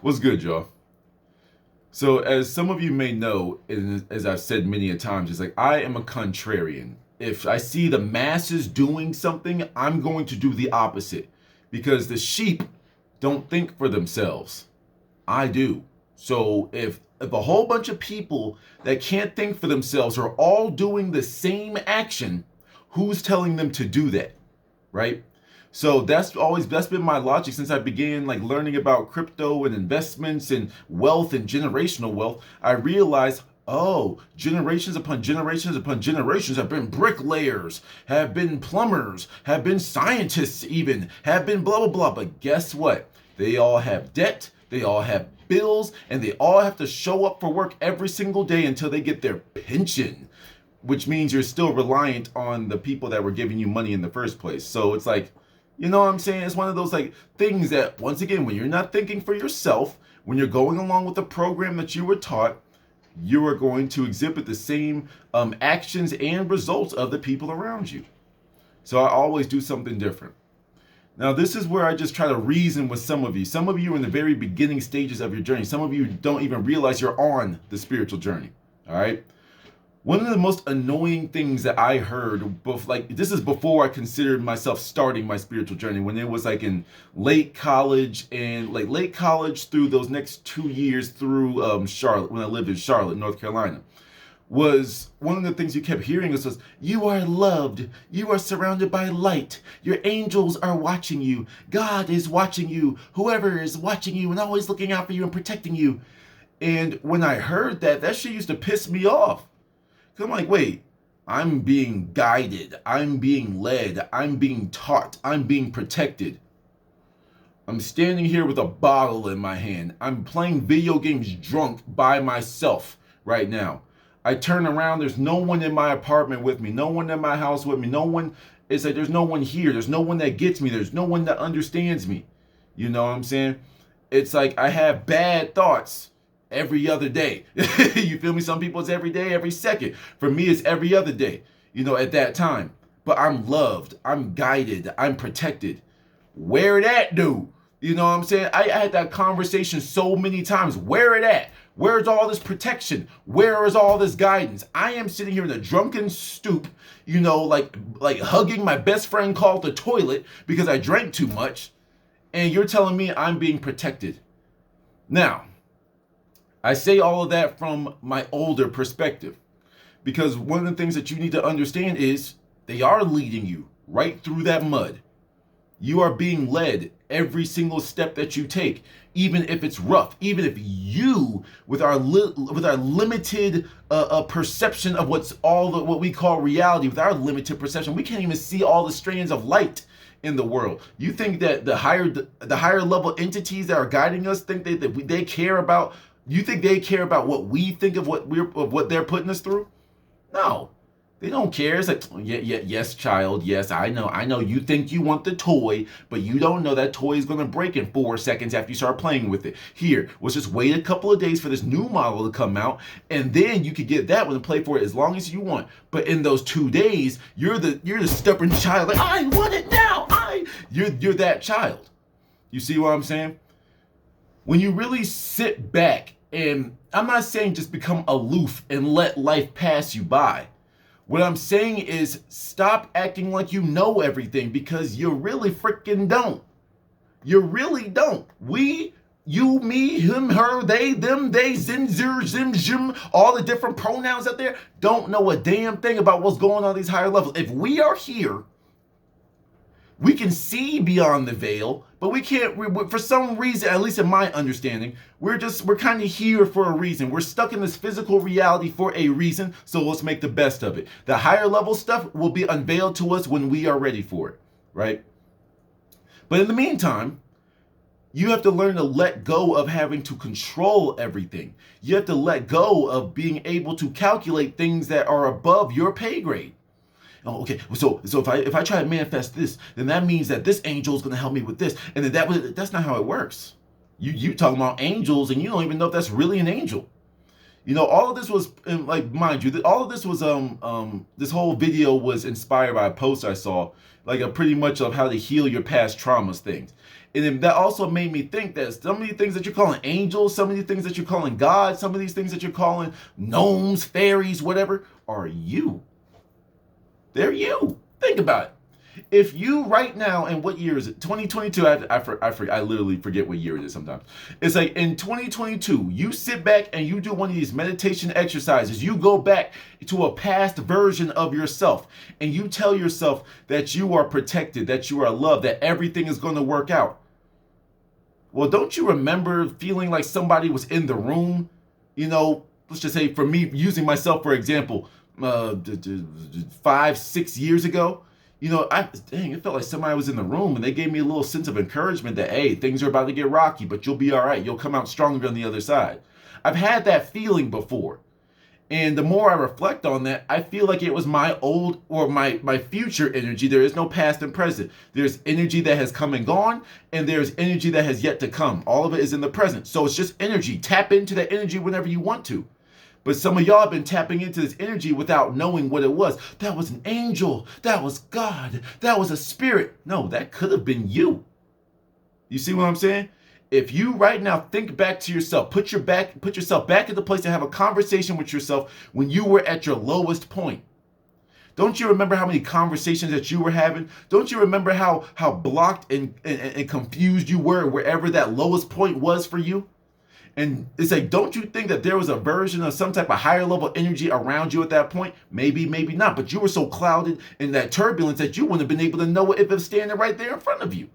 What's good, y'all? So, as some of you may know, and as I've said many a times, it's like I am a contrarian. If I see the masses doing something, I'm going to do the opposite because the sheep don't think for themselves. I do. So, if a whole bunch of people that can't think for themselves are all doing the same action, who's telling them to do that, right? So that's been my logic since I began like learning about crypto and investments and wealth and generational wealth. I realized, oh, generations upon generations upon generations have been bricklayers, have been plumbers, have been scientists, even have been blah blah blah. But guess what? They all have debt, they all have bills, and they all have to show up for work every single day until they get their pension, which means you're still reliant on the people that were giving you money in the first place. So it's like, you know what I'm saying? It's one of those like things that, once again, when you're not thinking for yourself, when you're going along with the program that you were taught, you are going to exhibit the same actions and results of the people around you. So I always do something different. Now, this is where I just try to reason with some of you. Some of you are in the very beginning stages of your journey. Some of you don't even realize you're on the spiritual journey. All right. One of the most annoying things that I heard, like this is before I considered myself starting my spiritual journey, when it was like in late college and like late college through those next 2 years through Charlotte, when I lived in Charlotte, North Carolina, was one of the things you kept hearing was, you are loved, you are surrounded by light, your angels are watching you, God is watching you, whoever is watching you and always looking out for you and protecting you. And when I heard that, that shit used to piss me off. I'm like, wait, I'm being guided, I'm being led, I'm being taught, I'm being protected. I'm standing here with a bottle in my hand. I'm playing video games drunk by myself right now. I turn around, there's no one in my apartment with me, no one in my house with me, no one, it's like there's no one here, there's no one that gets me, there's no one that understands me. You know what I'm saying? It's like I have bad thoughts every other day. You feel me? Some people it's every day, every second. For me, it's every other day, you know, at that time. But I'm loved, I'm guided, I'm protected. Where it at, dude? You know what I'm saying? I had that conversation so many times. Where it at? Where's all this protection? Where is all this guidance? I am sitting here in a drunken stoop, you know, like hugging my best friend called the toilet because I drank too much. And you're telling me I'm being protected. Now, I say all of that from my older perspective, because one of the things that you need to understand is they are leading you right through that mud. You are being led every single step that you take, even if it's rough, even if you, with our limited perception of what we call reality, with our limited perception, we can't even see all the strands of light in the world. You think that the higher level entities that are guiding us think that they care about? You think they care about what we think of what they're putting us through? No, they don't care. It's like, yes, child, yes, I know. You think you want the toy, but you don't know that toy is gonna break in 4 seconds after you start playing with it. Here, let's just wait a couple of days for this new model to come out, and then you could get that one and play for it as long as you want. But in those 2 days, you're the stubborn child. Like, I want it now. You're that child. You see what I'm saying? When you really sit back, and I'm not saying just become aloof and let life pass you by. What I'm saying is stop acting like you know everything, because you really freaking don't. You really don't. We, you, me, him, her, they, them, they, zim, zir, zim, zim, all the different pronouns out there don't know a damn thing about what's going on at these higher levels. If we are here, we can see beyond the veil, but we can't, for some reason, at least in my understanding, we're kind of here for a reason. We're stuck in this physical reality for a reason, so let's make the best of it. The higher level stuff will be unveiled to us when we are ready for it, right? But in the meantime, you have to learn to let go of having to control everything. You have to let go of being able to calculate things that are above your pay grade. Oh, okay, so if I try to manifest this, then that means that this angel is going to help me with this, and then that's not how it works. You talking about angels, and you don't even know if that's really an angel. All of this was, like, mind you, all of this was this whole video was inspired by a post I saw, like a pretty much of how to heal your past traumas things. And then that also made me think that some of the things that you're calling angels, some of these things that you're calling God, some of these things that you're calling gnomes, fairies, whatever, are you. They're you. Think about it. If you right now, and what year is it? 2022. I literally forget what year it is sometimes. It's like in 2022, you sit back and you do one of these meditation exercises. You go back to a past version of yourself and you tell yourself that you are protected, that you are loved, that everything is going to work out. Well, don't you remember feeling like somebody was in the room? Let's just say, for me, using myself for example, 5-6 years ago. It felt like somebody was in the room and they gave me a little sense of encouragement that, hey, things are about to get rocky, but you'll be all right. You'll come out stronger on the other side. I've had that feeling before. And the more I reflect on that, I feel like it was my old or my future energy. There is no past and present. There's energy that has come and gone, and there's energy that has yet to come. All of it is in the present. So it's just energy. Tap into that energy whenever you want to. But some of y'all have been tapping into this energy without knowing what it was. That was an angel. That was God. That was a spirit. No, that could have been you. You see what I'm saying? If you right now think back to yourself, put yourself back in the place to have a conversation with yourself when you were at your lowest point. Don't you remember how many conversations that you were having? Don't you remember how blocked and confused you were wherever that lowest point was for you? And it's like, don't you think that there was a version of some type of higher level energy around you at that point? Maybe, maybe not. But you were so clouded in that turbulence that you wouldn't have been able to know it if it was standing right there in front of you.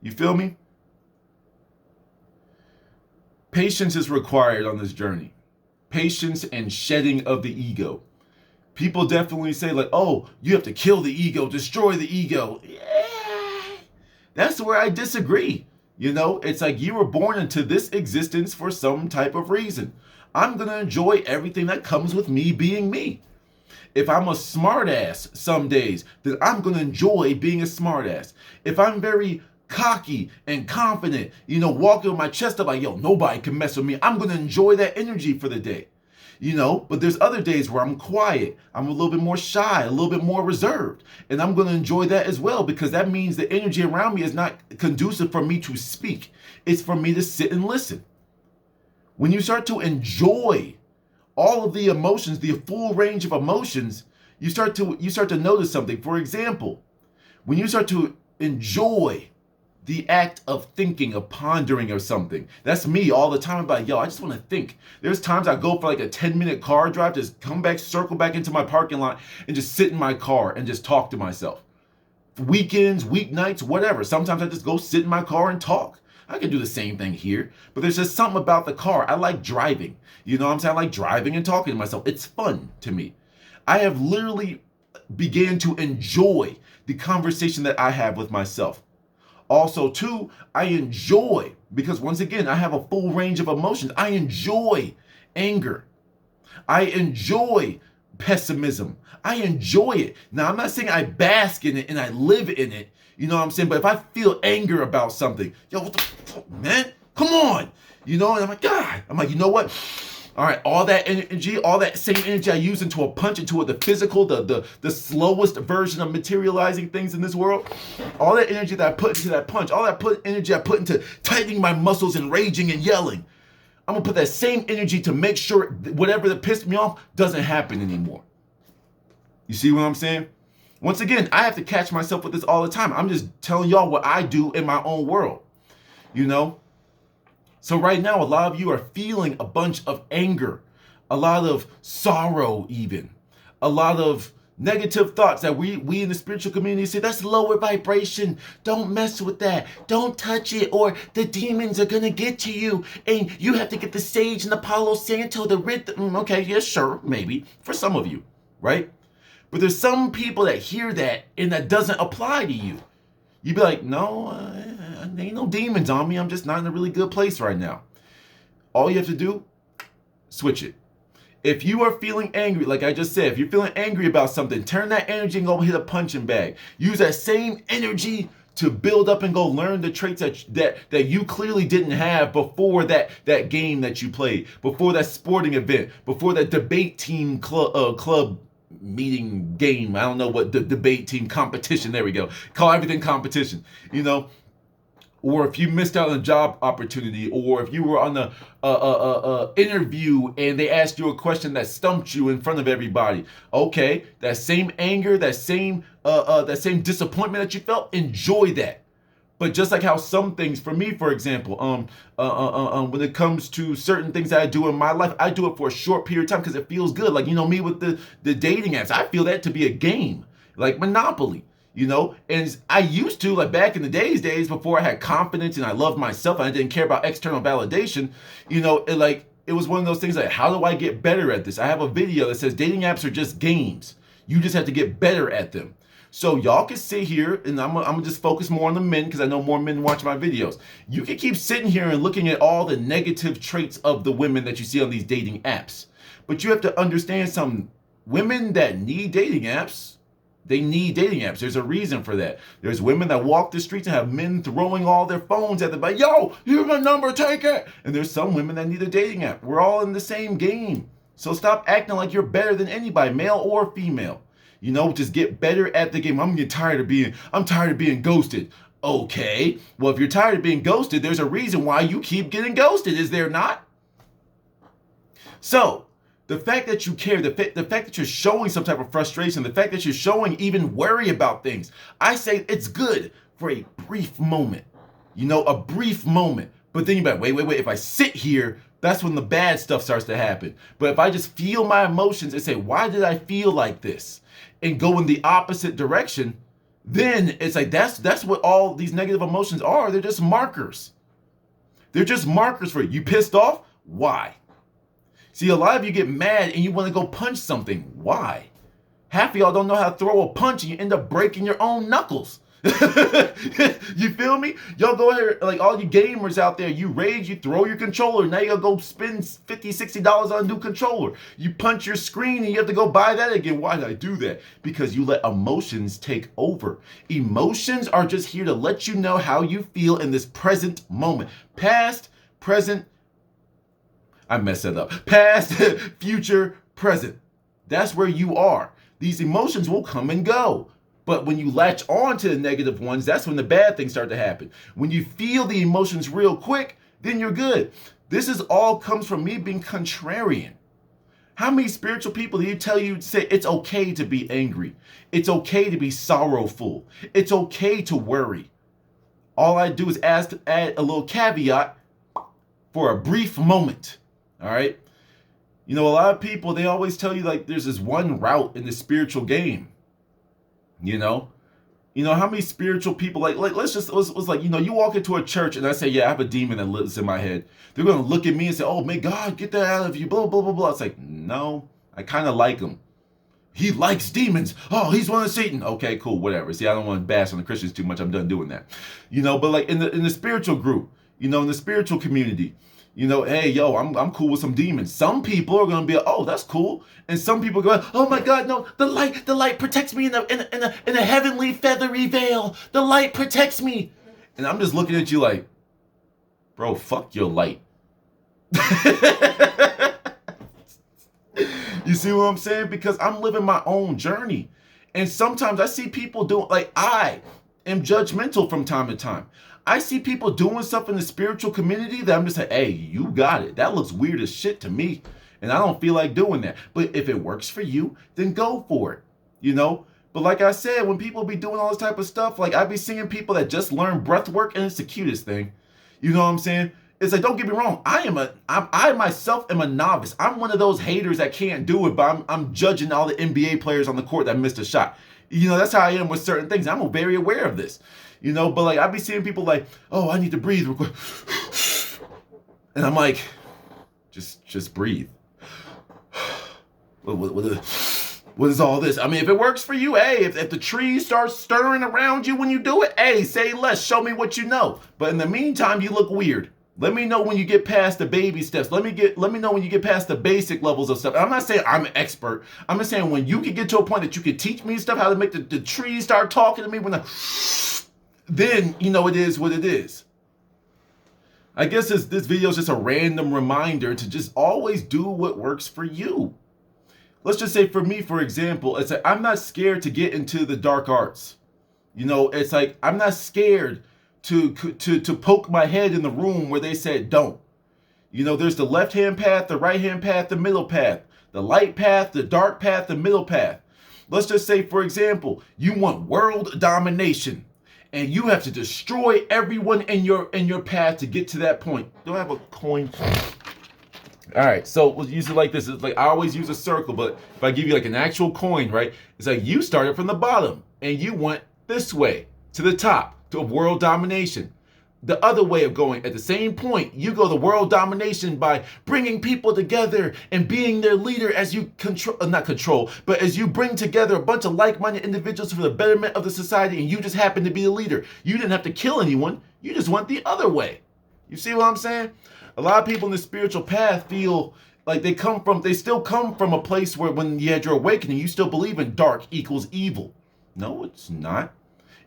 You feel me? Patience is required on this journey. Patience and shedding of the ego. People definitely say like, oh, you have to kill the ego, destroy the ego. Yeah, that's where I disagree. It's like you were born into this existence for some type of reason. I'm going to enjoy everything that comes with me being me. If I'm a smartass some days, then I'm going to enjoy being a smartass. If I'm very cocky and confident, walking with my chest up like, yo, nobody can mess with me, I'm going to enjoy that energy for the day. But there's other days where I'm quiet, I'm a little bit more shy, a little bit more reserved, and I'm going to enjoy that as well, because that means the energy around me is not conducive for me to speak. It's for me to sit and listen. When you start to enjoy all of the emotions, the full range of emotions, you start to notice something. For example, when you start to enjoy the act of thinking, of pondering or something. That's me all the time. I'm like, yo, I just want to think. There's times I go for like a 10-minute car drive, just come back, circle back into my parking lot and just sit in my car and just talk to myself. Weekends, weeknights, whatever. Sometimes I just go sit in my car and talk. I can do the same thing here, but there's just something about the car. I like driving. You know what I'm saying? I like driving and talking to myself. It's fun to me. I have literally began to enjoy the conversation that I have with myself. Also, too, I enjoy, because once again, I have a full range of emotions. I enjoy anger. I enjoy pessimism. I enjoy it. Now, I'm not saying I bask in it and I live in it. You know what I'm saying? But if I feel anger about something, yo, what the fuck, man? Come on. And I'm like, God. I'm like, you know what? All right, all that energy, all that same energy I use into a punch, into the physical, the slowest version of materializing things in this world, all that energy that I put into that punch, all that energy I put into tightening my muscles and raging and yelling, I'm going to put that same energy to make sure whatever that pissed me off doesn't happen anymore. You see what I'm saying? Once again, I have to catch myself with this all the time. I'm just telling y'all what I do in my own world, So right now, a lot of you are feeling a bunch of anger, a lot of sorrow even, a lot of negative thoughts that we in the spiritual community say, that's lower vibration. Don't mess with that. Don't touch it, or the demons are going to get to you. And you have to get the sage and the Palo Santo, the rhythm. Okay, yeah, sure, maybe. For some of you, right? But there's some people that hear that and that doesn't apply to you. You'd be like, no, there ain't no demons on me. I'm just not in a really good place right now. All you have to do, switch it. If you are feeling angry, like I just said, if you're feeling angry about something, turn that energy and go hit a punching bag. Use that same energy to build up and go learn the traits that you clearly didn't have before that game that you played, before that sporting event, before that debate team club meeting game. I don't know what the debate team competition. There we go. Call everything competition. Or if you missed out on a job opportunity, or if you were on the interview and they asked you a question that stumped you in front of everybody. Okay, that same anger, that same disappointment that you felt, enjoy that. But just like how some things, for me, for example, when it comes to certain things that I do in my life, I do it for a short period of time because it feels good. Like, me with the dating apps, I feel that to be a game, like Monopoly. And I used to, like back in the days before I had confidence and I loved myself and I didn't care about external validation, it was one of those things like, how do I get better at this? I have a video that says dating apps are just games. You just have to get better at them. So y'all can sit here, and I'm gonna just focus more on the men because I know more men watch my videos. You can keep sitting here and looking at all the negative traits of the women that you see on these dating apps. But you have to understand some women that need dating apps. They need dating apps. There's a reason for that. There's women that walk the streets and have men throwing all their phones at them like, yo, here's my number, take it. And there's some women that need a dating app. We're all in the same game. So stop acting like you're better than anybody, male or female. Just get better at the game. I'm tired of being ghosted. Okay. Well, if you're tired of being ghosted, there's a reason why you keep getting ghosted, is there not? So, the fact that you care, the fact that you're showing some type of frustration, the fact that you're showing even worry about things, I say it's good for a brief moment. A brief moment. But then you're like, wait. If I sit here, that's when the bad stuff starts to happen. But if I just feel my emotions and say, why did I feel like this? And go in the opposite direction, then it's like that's what all these negative emotions are. They're just markers. They're just markers for you. You pissed off? Why? See, a lot of you get mad and you want to go punch something. Why? Half of y'all don't know how to throw a punch and you end up breaking your own knuckles. You feel me? Y'all go ahead, like all you gamers out there, you rage, you throw your controller. Now you gotta go spend $50, $60 on a new controller. You punch your screen and you have to go buy that again. Why did I do that? Because you let emotions take over. Emotions are just here to let you know how you feel in this present moment. Past, present, I messed that up. Past, future, present. That's where you are. These emotions will come and go. But when you latch on to the negative ones, that's when the bad things start to happen. When you feel the emotions real quick, then you're good. This is all comes from me being contrarian. How many spiritual people do you tell you to say it's okay to be angry? It's okay to be sorrowful. It's okay to worry. All I do is add a little caveat for a brief moment. All right. A lot of people, they always tell you like there's this one route in the spiritual game. How many spiritual people, like let's like, you walk into a church and I say, yeah, I have a demon that lives in my head. They're going to look at me and say, oh, may God get that out of you, blah, blah, blah, blah. It's like, no, I kind of like him. He likes demons. Oh, he's one of Satan. Okay, cool, whatever. See, I don't want to bash on the Christians too much. I'm done doing that. But like in the spiritual group, in the spiritual community, hey, yo, I'm cool with some demons. Some people are gonna be, oh, that's cool, and some people go, oh my God, no, the light protects me in a heavenly feathery veil. The light protects me, and I'm just looking at you like, bro, fuck your light. You see what I'm saying? Because I'm living my own journey, and sometimes I see people doing like I am judgmental from time to time. I see people doing stuff in the spiritual community that I'm just like, hey, you got it. That looks weird as shit to me. And I don't feel like doing that. But if it works for you, then go for it. But like I said, when people be doing all this type of stuff, like I be seeing people that just learn breath work and it's the cutest thing. You know what I'm saying? It's like, don't get me wrong. I myself am a novice. I'm one of those haters that can't do it, but I'm judging all the NBA players on the court that missed a shot. That's how I am with certain things. I'm very aware of this. But like I be seeing people like, oh, I need to breathe real quick. And I'm like, just breathe. What is all this? I mean, if it works for you, hey, if the trees start stirring around you when you do it, hey, say less, show me what you know. But in the meantime, you look weird. Let me know when you get past the baby steps. Let me know when you get past the basic levels of stuff. And I'm not saying I'm an expert. I'm just saying when you can get to a point that you can teach me stuff, how to make the trees start talking to me when then it is what it is. I guess this video is just a random reminder to just always do what works for you. Let's just say for me, for example, it's like I'm not scared to get into the dark arts. It's like I'm not scared to poke my head in the room where they said don't. There's the left-hand path, the right-hand path, the middle path, the light path, the dark path, the middle path. Let's just say, for example, you want world domination and you have to destroy everyone in your path to get to that point. Do I have a coin? All right, so we'll use it like this. It's like I always use a circle, but if I give you like an actual coin, right? It's like you started from the bottom and you went this way to the top to world domination. The other way of going at the same point, you go to world domination by bringing people together and being their leader as you not control, but as you bring together a bunch of like-minded individuals for the betterment of the society, and you just happen to be the leader. You didn't have to kill anyone. You just went the other way. You see what I'm saying? A lot of people in the spiritual path feel like they still come from a place where when you had your awakening, you still believe in dark equals evil. No, it's not.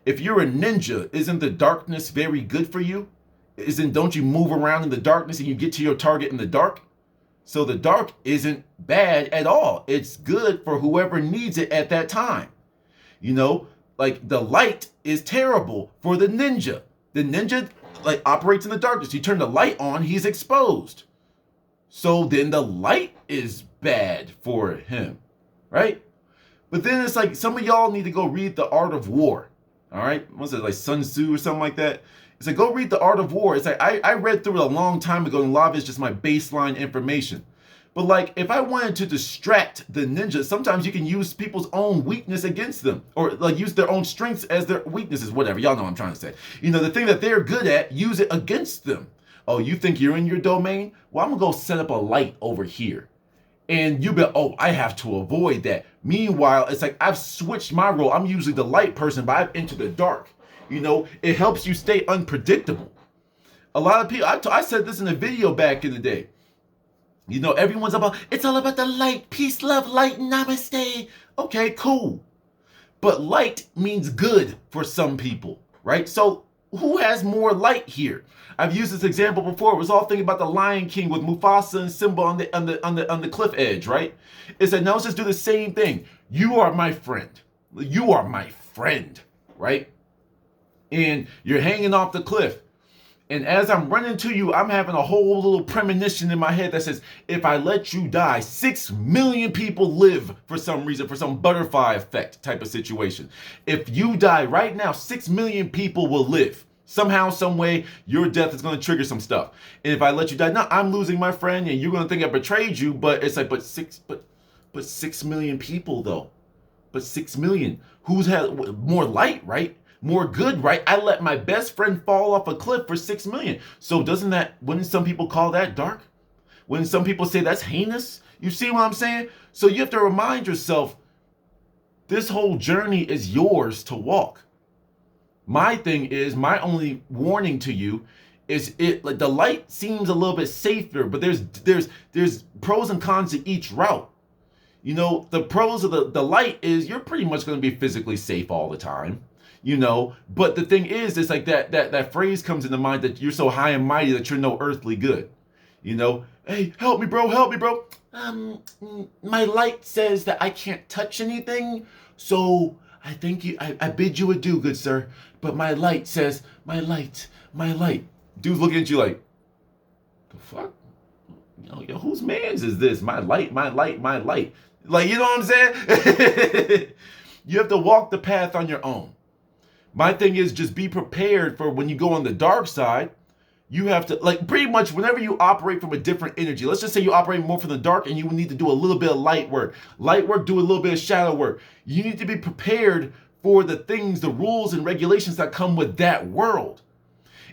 If you're a ninja, isn't the darkness very good for you? Don't you move around in the darkness and you get to your target in the dark? So the dark isn't bad at all. It's good for whoever needs it at that time. Like the light is terrible for the ninja. The ninja operates in the darkness. You turn the light on, he's exposed. So then the light is bad for him, right? But then it's like some of y'all need to go read The Art of War. All right, what's it, like Sun Tzu or something like that? It's like, go read The Art of War. It's like, I read through it a long time ago, and a lot of it's just my baseline information. But like, if I wanted to distract the ninja, sometimes you can use people's own weakness against them, or like use their own strengths as their weaknesses, whatever. Y'all know what I'm trying to say. The thing that they're good at, use it against them. Oh, you think you're in your domain? Well, I'm gonna go set up a light over here. And you be, oh, I have to avoid that. Meanwhile, it's like I've switched my role. I'm usually the light person, but I've entered the dark. It helps you stay unpredictable. A lot of people, I said this in a video back in the day. Everyone's it's all about the light, peace, love, light, namaste. Okay, cool. But light means good for some people, right? So who has more light here? I've used this example before. It was all thinking about the Lion King with Mufasa and Simba on the cliff edge, right? It said, now let's just do the same thing. You are my friend. You are my friend, right? And you're hanging off the cliff. And as I'm running to you, I'm having a whole little premonition in my head that says, if I let you die, 6 million people live for some reason, for some butterfly effect type of situation. If you die right now, 6 million people will live. Somehow, some way, your death is going to trigger some stuff. And if I let you die, now I'm losing my friend, and you're going to think I betrayed you. But it's like, but 6 million people though. But 6 million. Who's had more light, right? More good, right? I let my best friend fall off a cliff for 6 million. So wouldn't some people call that dark? Wouldn't some people say that's heinous? You see what I'm saying? So you have to remind yourself, this whole journey is yours to walk. My thing is, my only warning to you is like the light seems a little bit safer, but there's pros and cons to each route. The pros of the light is you're pretty much going to be physically safe all the time. But the thing is, it's like that phrase comes into mind that you're so high and mighty that you're no earthly good. Hey, help me, bro, help me, bro. My light says that I can't touch anything, so I think I bid you adieu, good sir. But my light says, my light. Dude's looking at you like, the fuck? Yo, whose man's is this? My light. Like, you know what I'm saying? You have to walk the path on your own. My thing is just be prepared for when you go on the dark side. You have to, like, pretty much whenever you operate from a different energy, let's just say you operate more from the dark and you need to do a little bit of light work, do a little bit of shadow work. You need to be prepared for the things, the rules and regulations that come with that world.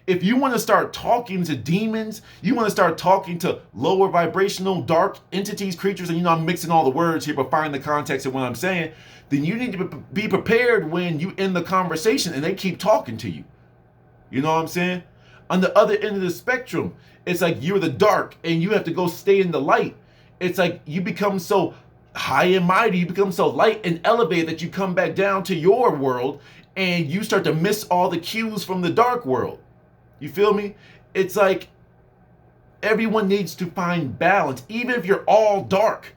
If you want to start talking to demons, you want to start talking to lower vibrational, dark entities, creatures, and I'm mixing all the words here, but find the context of what I'm saying, then you need to be prepared when you end the conversation and they keep talking to you. You know what I'm saying? On the other end of the spectrum, it's like you're the dark and you have to go stay in the light. It's like you become so high and mighty, you become so light and elevated that you come back down to your world and you start to miss all the cues from the dark world. You feel me? It's like everyone needs to find balance. Even if you're all dark,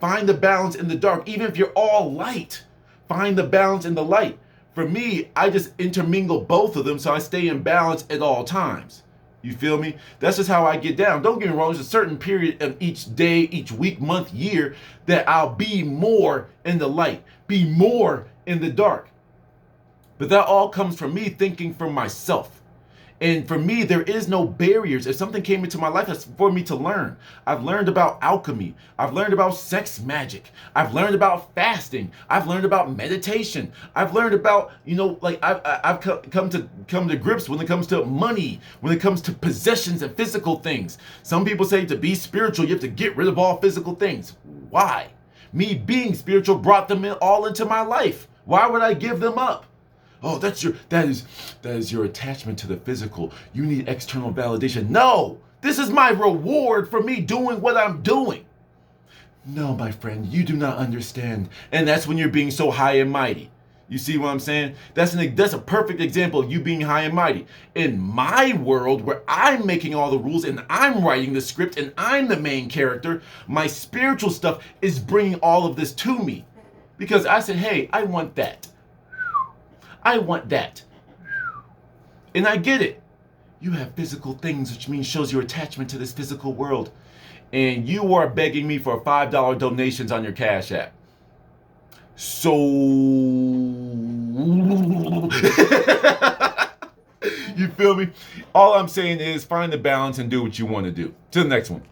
find the balance in the dark. Even if you're all light, find the balance in the light. For me, I just intermingle both of them so I stay in balance at all times. You feel me? That's just how I get down. Don't get me wrong, there's a certain period of each day, each week, month, year that I'll be more in the light, be more in the dark. But that all comes from me thinking for myself. And for me, there is no barriers. If something came into my life, that's for me to learn. I've learned about alchemy. I've learned about sex magic. I've learned about fasting. I've learned about meditation. I've learned about, like I've come to grips when it comes to money, when it comes to possessions and physical things. Some people say to be spiritual, you have to get rid of all physical things. Why? Me being spiritual brought them all into my life. Why would I give them up? Oh, that is your attachment to the physical. You need external validation. No, this is my reward for me doing what I'm doing. No, my friend, you do not understand. And that's when you're being so high and mighty. You see what I'm saying? That's a perfect example of you being high and mighty. In my world, where I'm making all the rules and I'm writing the script and I'm the main character, my spiritual stuff is bringing all of this to me. Because I said, hey, I want that. I want that. And I get it. You have physical things, which means shows your attachment to this physical world. And you are begging me for $5 donations on your Cash App. So you feel me? All I'm saying is find the balance and do what you want to do. To the next one.